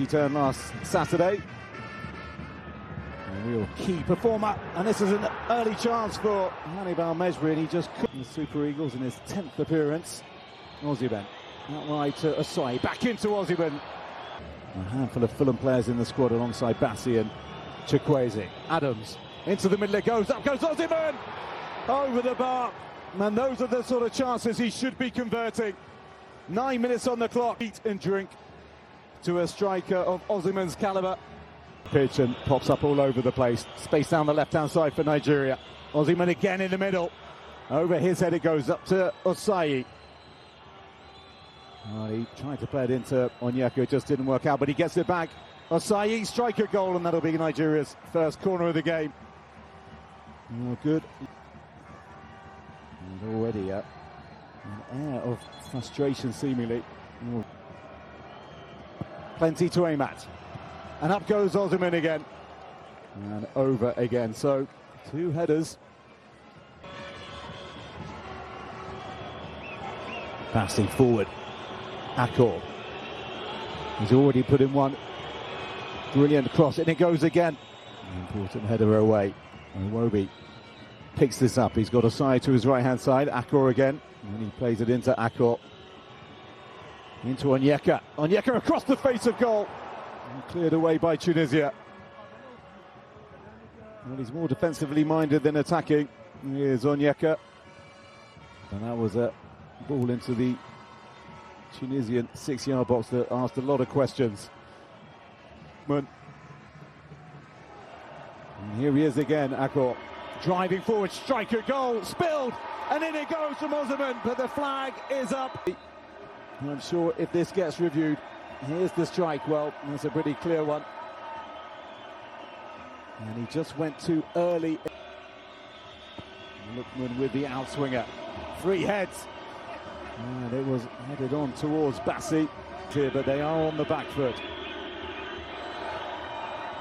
He turned last Saturday. A real key performer, and this is an early chance for Hannibal Mejbri, and he just couldn't. The Super Eagles in his 10th appearance. Osimhen out wide to Asai, back into Osimhen. A handful of Fulham players in the squad alongside Bassi and Chukwueze. Adams into the middle, it goes, up goes Osimhen! Over the bar, and those are the sort of chances he should be converting. 9 minutes on the clock. Eat and drink to a striker of Osimhen's calibre. Pitch and pops up all over the place. Space down the left-hand side for Nigeria. Osimhen again in the middle. Over his head it goes up to Osayi. He tried to play it into Onyeka, it just didn't work out, but he gets it back. Osayi, striker goal, and that'll be Nigeria's first corner of the game. Oh, good. And already an air of frustration, seemingly. Oh. Plenty to aim at. And up goes Osimhen again. And over again. So, two headers. Passing forward. Akor. He's already put in one. Brilliant cross, and it goes again. An important header away. Iwobi picks this up. He's got a side to his right-hand side. Akor again. And he plays it into Akor. Into Onyeka. Onyeka across the face of goal. And cleared away by Tunisia. Well, he's more defensively minded than attacking. Here's Onyeka. And that was a ball into the Tunisian 6-yard box that asked a lot of questions. And here he is again, Akor. Driving forward, striker goal, spilled, and in it goes from Osimhen, but the flag is up. I'm sure if this gets reviewed, here's the strike. Well, that's a pretty clear one. And he just went too early. Lookman with the outswinger. Three heads. And it was headed on towards Bassi here, but they are on the back foot.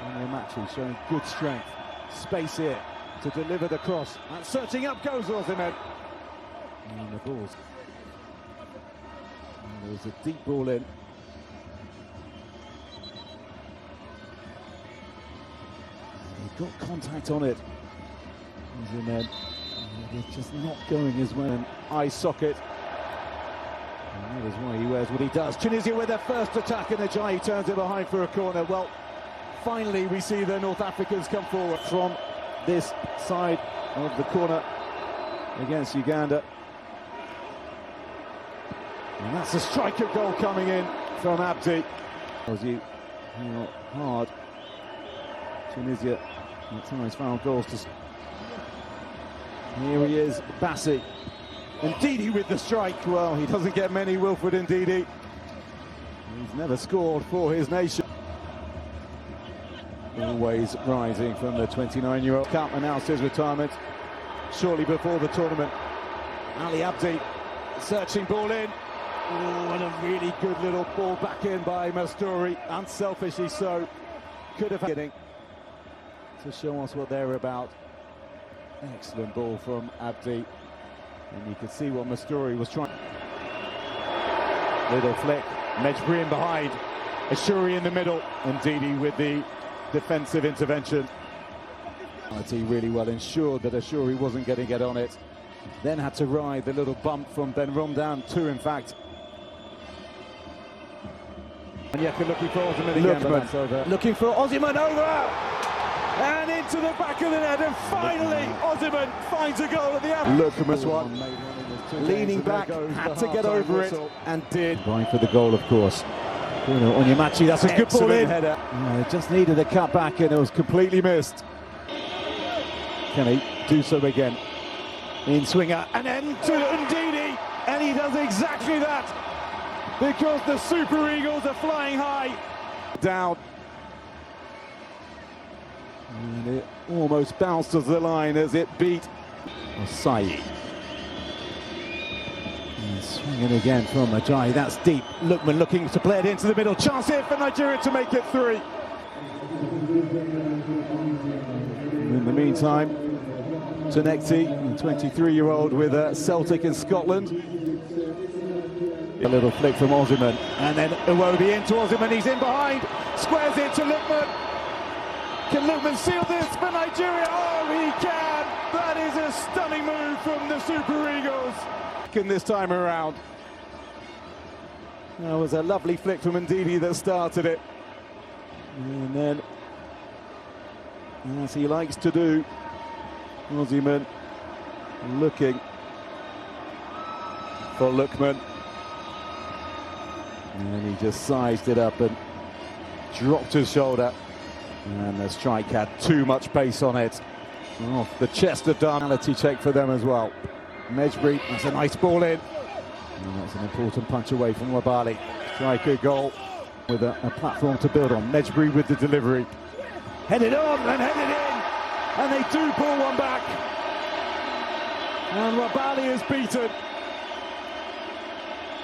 And Machi showing good strength. Space here to deliver the cross. And searching up goes Osimhen. And the ball's... There's a deep ball in. He got contact on it. And then it's just not going as well. An eye socket. And that is why he wears what he does. Tunisia with their first attack, and Ajayi turns it behind for a corner. Well, finally we see the North Africans come forward from this side of the corner against Uganda. And that's a striker goal coming in from Abdi. Hard. Tunisia at times found goals to... Here he is, Bassi. And Ndidi with the strike. Well, he doesn't get many, Wilfred Ndidi. He's never scored for his nation. Always rising from the 29-year-old. Cup announced his retirement shortly before the tournament. Ali Abdi searching ball in. Oh, and a really good little ball back in by Mastori, unselfishly so. Could have getting to show us what they're about. Excellent ball from Abdi, and you can see what Mastori was trying. Little flick, Mejbri in behind, Ashuri in the middle, and Ndidi with the defensive intervention. He really well ensured that Ashuri wasn't going to get on it. Then had to ride the little bump from Ben Romdan, two in fact. Onyeka looking for Osimhen again, but that's over. Looking for Osimhen over! And into the back of the net, and finally Osimhen finds a goal at the end. Lookman's one. Leaning back, had to get over it, and did. Going for the goal, of course. Onyemachi, that's a good ball in. Header. Just needed a cut back, and it was completely missed. Can he do so again? In swinger, and then to Ndidi, and he does exactly that. Because the Super Eagles are flying high. Down. And it almost bounced as the line as it beat Osayi. Swinging again from Ajayi, that's deep. Lookman looking to play it into the middle. Chance here for Nigeria to make it 3. In the meantime, Tonekti, 23-year-old with Celtic in Scotland. A little flick from Osimhen, and then Iwobi into Osimhen. He's in behind, squares it to Lookman. Can Lookman seal this for Nigeria? Oh, he can! That is a stunning move from the Super Eagles. This time around, that was a lovely flick from Ndidi that started it, and then, as he likes to do, Osimhen looking for Lookman. And he just sized it up and dropped his shoulder. And the strike had too much pace on it. Off the chest of Darnality check for them as well. Mejbri, that's a nice ball in. And that's an important punch away from Wabali. Striker goal with a platform to build on. Mejbri with the delivery. Headed on and headed in. And they do pull one back. And Wabali is beaten.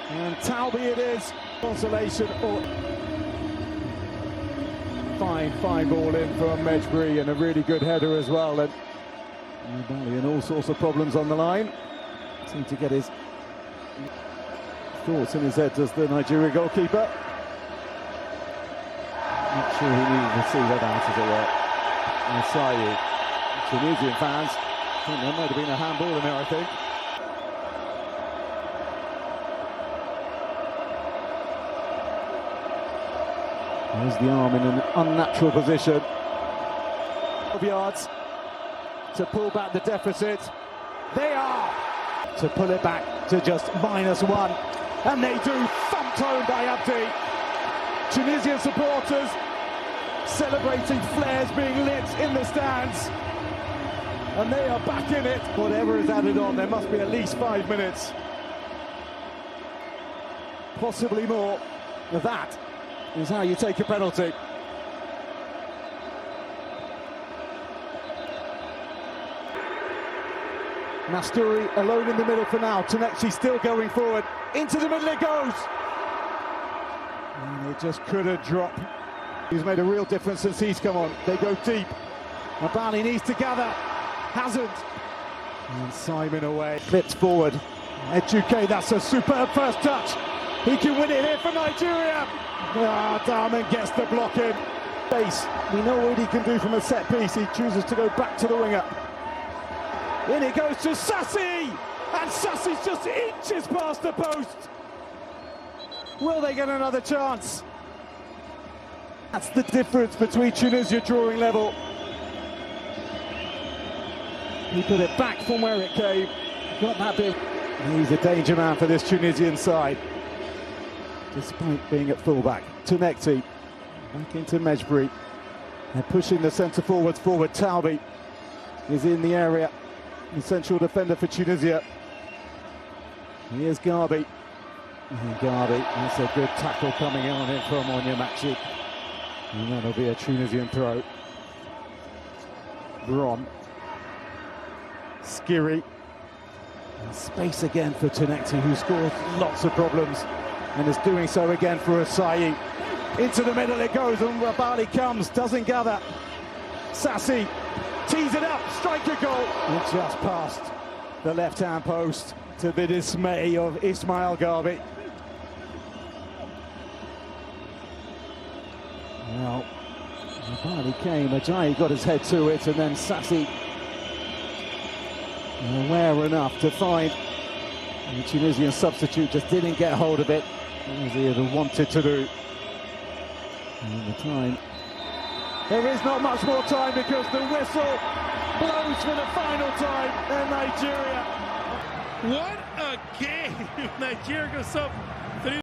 And Talbi it is. Consolation or fine ball in from Mejbri, and a really good header as well. And Wabali and all sorts of problems on the line. Seemed to get his thoughts in his head, does the Nigeria goalkeeper. Not sure he needed to see that out, as it were. Asayi, Tunisian fans, I think there might have been a handball in there, I think. There's the arm in an unnatural position. 12 yards to pull back the deficit. They are to pull it back to just -1. And they do, thumped home by Abdi. Tunisian supporters celebrating, flares being lit in the stands. And they are back in it. Whatever is added on, there must be at least 5 minutes. Possibly more. That is how you take a penalty. Nasturi alone in the middle for now. Tanechi still going forward. Into the middle it goes. And it just couldn't drop. He's made a real difference since he's come on. They go deep. Wabali needs to gather. Hasn't. And Simon away. Clipped forward. Ejuke, that's a superb first touch. He can win it here for Nigeria. Darman gets the block in. Base. We know what he can do from a set piece. He chooses to go back to the winger. In it goes to Sassi! And Sassi's just inches past the post. Will they get another chance? That's the difference between Tunisia drawing level. He put it back from where it came. Got that bit. He's a danger man for this Tunisian side. Despite being at fullback. Tunekti back into Mejbri. They're pushing the centre forwards forward. Talbi is in the area. The central defender for Tunisia. Here's Garbi. And Garbi, that's a good tackle coming in on him from Onyemachi. And that'll be a Tunisian throw. Bron. Skiri. And space again for Tunekti, who scores lots of problems. And is doing so again for Asayi. Into the middle it goes, and Wabali comes, doesn't gather. Sassi tees it up, striker goal. And just past the left-hand post to the dismay of Ismail Garbi. Well, Wabali came, Ajayi got his head to it, and then Sassi aware enough to find the Tunisian substitute just didn't get hold of it as he had wanted to do. And the time, there is not much more time because the whistle blows for the final time in Nigeria. What a game! Nigeria goes up 3